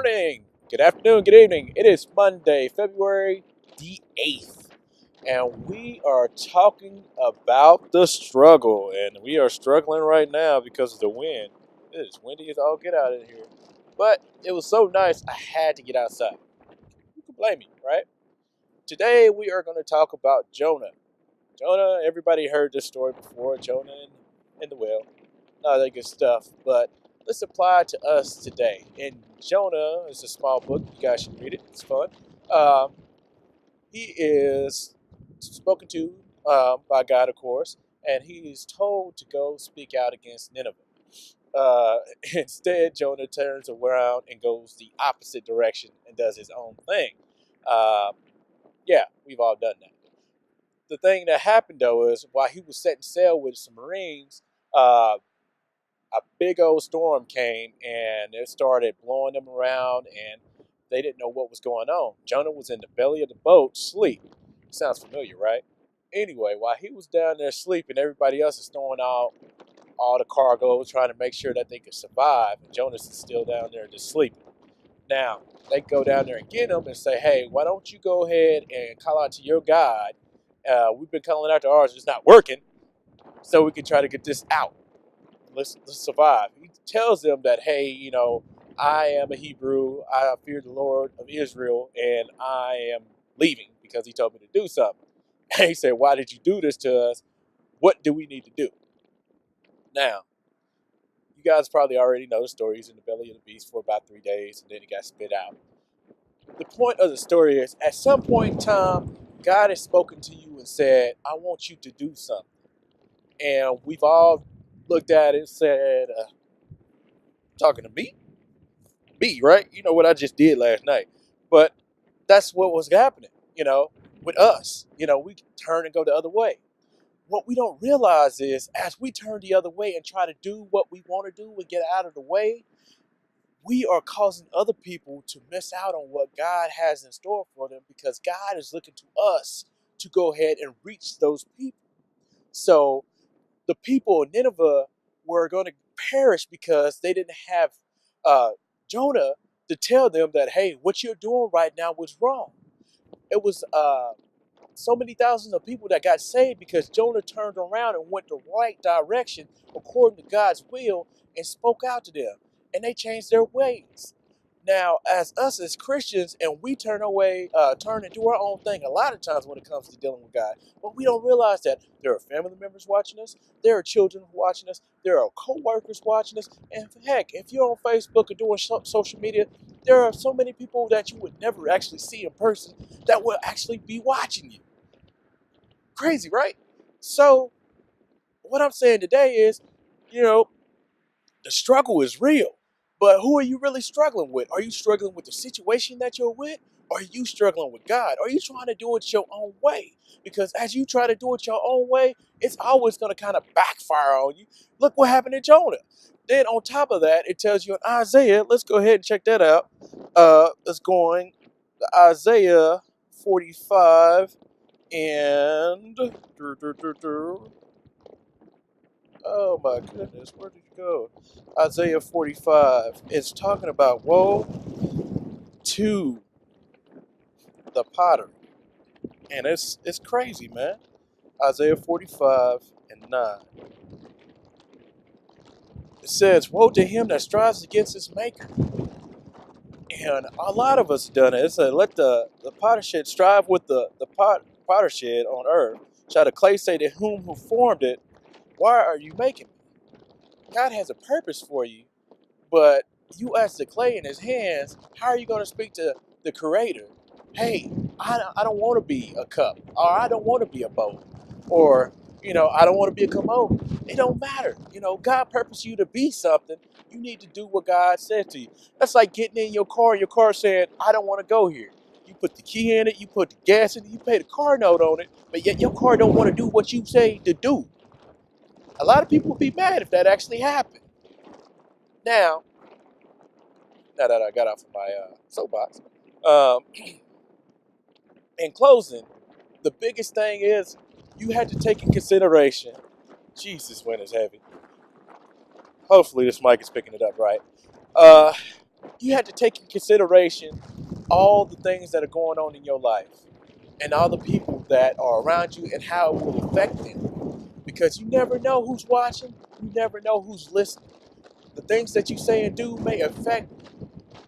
morning, good afternoon, good evening. It is Monday, February the 8th, and we are talking about the struggle. And we are struggling right now because of the wind. It is windy as all get out in here. But it was so nice, I had to get outside. Who can blame me, right? Today, we are going to talk about Jonah. Jonah, everybody heard this story before, Jonah and the whale. All that good stuff. But let's apply it to us today. And Jonah is a small book. You guys should read it. It's fun. Um, he is spoken to by God, of course, and he is told to go speak out against Nineveh. Uh, Instead, Jonah turns around and goes the opposite direction and does his own thing. Uh, yeah, we've all done that. The thing that happened though is while he was setting sail with some Marines, uh, a big old storm came and it started blowing them around and they didn't know what was going on. Jonah was in the belly of the boat, asleep. Sounds familiar, right? Anyway, while he was down there sleeping, everybody else is throwing out all the cargo, trying to make sure that they could survive. And Jonas is still down there just sleeping. Now, they go down there and get him and say, hey, why don't you go ahead and call out to your God? We've been calling out to ours, it's not working, so we can try to get this out. Let's survive. He tells them that, hey, I am a Hebrew. I fear the Lord of Israel, and I am leaving because he told me to do something. And he said, why did you do this to us? What do we need to do? Now, you guys probably already know the story. He's in the belly of the beast for about 3 days, and then he got spit out. The point of the story is, at some point in time, God has spoken to you and said, I want you to do something. And we've all looked at it and said, talking to me, right? You know what I just did last night. But that's what was happening, with us. We turn and go the other way. What we don't realize is as we turn the other way and try to do what we want to do and get out of the way, we are causing other people to miss out on what God has in store for them because God is looking to us to go ahead and reach those people. So the people of Nineveh were going to perish because they didn't have uh, Jonah to tell them that, hey, what you're doing right now was wrong. It was so many thousands of people that got saved because Jonah turned around and went the right direction according to God's will and spoke out to them. And they changed their ways. Now, as us as Christians, and we turn away, turn and do our own thing a lot of times when it comes to dealing with God, but we don't realize that there are family members watching us, there are children watching us, there are co-workers watching us, and heck, if you're on Facebook or doing social media, there are so many people that you would never actually see in person that will actually be watching you. Crazy, right? So, what I'm saying today is, you know, the struggle is real. But who are you really struggling with? Are you struggling with the situation that you're with? Or are you struggling with God? Are you trying to do it your own way? Because as you try to do it your own way, it's always going to kind of backfire on you. Look what happened to Jonah. Then on top of that, it tells you in Isaiah, let's go ahead and check that out. Let's go on to Isaiah 45 and oh my goodness, where did you go? Isaiah 45. It's talking about woe to the potter. And it's crazy, man. Isaiah 45 and 9. It says, woe to him that strives against his maker. And a lot of us have done it. It said, let the potter shed strive with the potter shed on earth. Shall the clay say to whom who formed it, why are you making me? God has a purpose for you. But you as the clay in his hands, how are you going to speak to the creator? Hey, I don't want to be a cup, or I don't want to be a bowl, or, I don't want to be a commode. It don't matter. God purposed you to be something. You need to do what God said to you. That's like getting in your car saying, I don't want to go here. You put the key in it, you put the gas in it, you pay the car note on it, but yet your car don't want to do what you say to do. A lot of people would be mad if that actually happened. Now that I got off of my soapbox. Um, in closing, the biggest thing is you had to take in consideration. Jesus, wind is heavy. Hopefully this mic is picking it up right. Uh, You have to take in consideration all the things that are going on in your life and all the people that are around you and how it will affect them. Because you never know who's watching, you never know who's listening. The things that you say and do may affect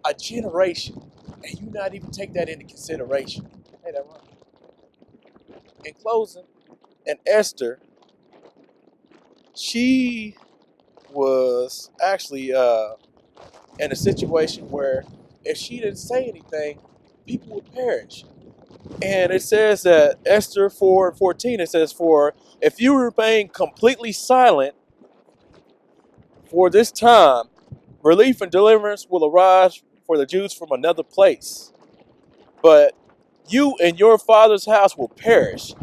a generation, and you not even take that into consideration. Hey, that right. In closing, and Esther, she was actually in a situation where if she didn't say anything, people would perish. And it says that Esther 4:14, it says, "For if you remain completely silent for this time, relief and deliverance will arise for the Jews from another place. But you and your father's house will perish.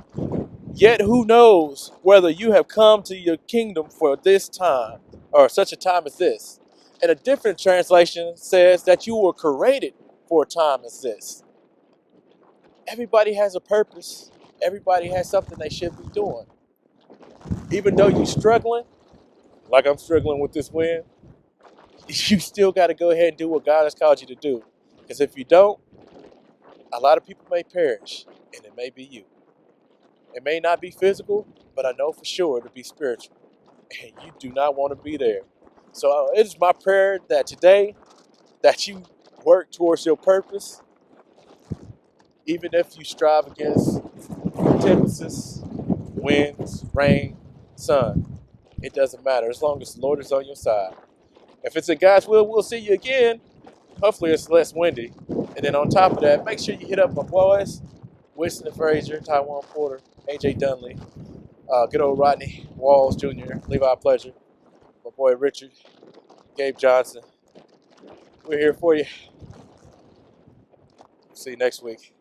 Yet who knows whether you have come to your kingdom for this time, or such a time as this." And a different translation says that you were created for a time as this. Everybody has a purpose. Everybody has something they should be doing. Even though you're struggling, like I'm struggling with this win, you still got to go ahead and do what God has called you to do. Because if you don't, a lot of people may perish, and it may be you. It may not be physical, but I know for sure to be spiritual. And you do not want to be there. So it is my prayer that today, that you work towards your purpose, even if you strive against tempests, winds, rain, sun. It doesn't matter as long as the Lord is on your side. If it's in God's will, we'll see you again. Hopefully it's less windy. And then on top of that, make sure you hit up my boys, Winston Frazier, Taiwan Porter, AJ Dunley, good old Rodney Walls Jr., Levi Pleasure, my boy Richard, Gabe Johnson. We're here for you. See you next week.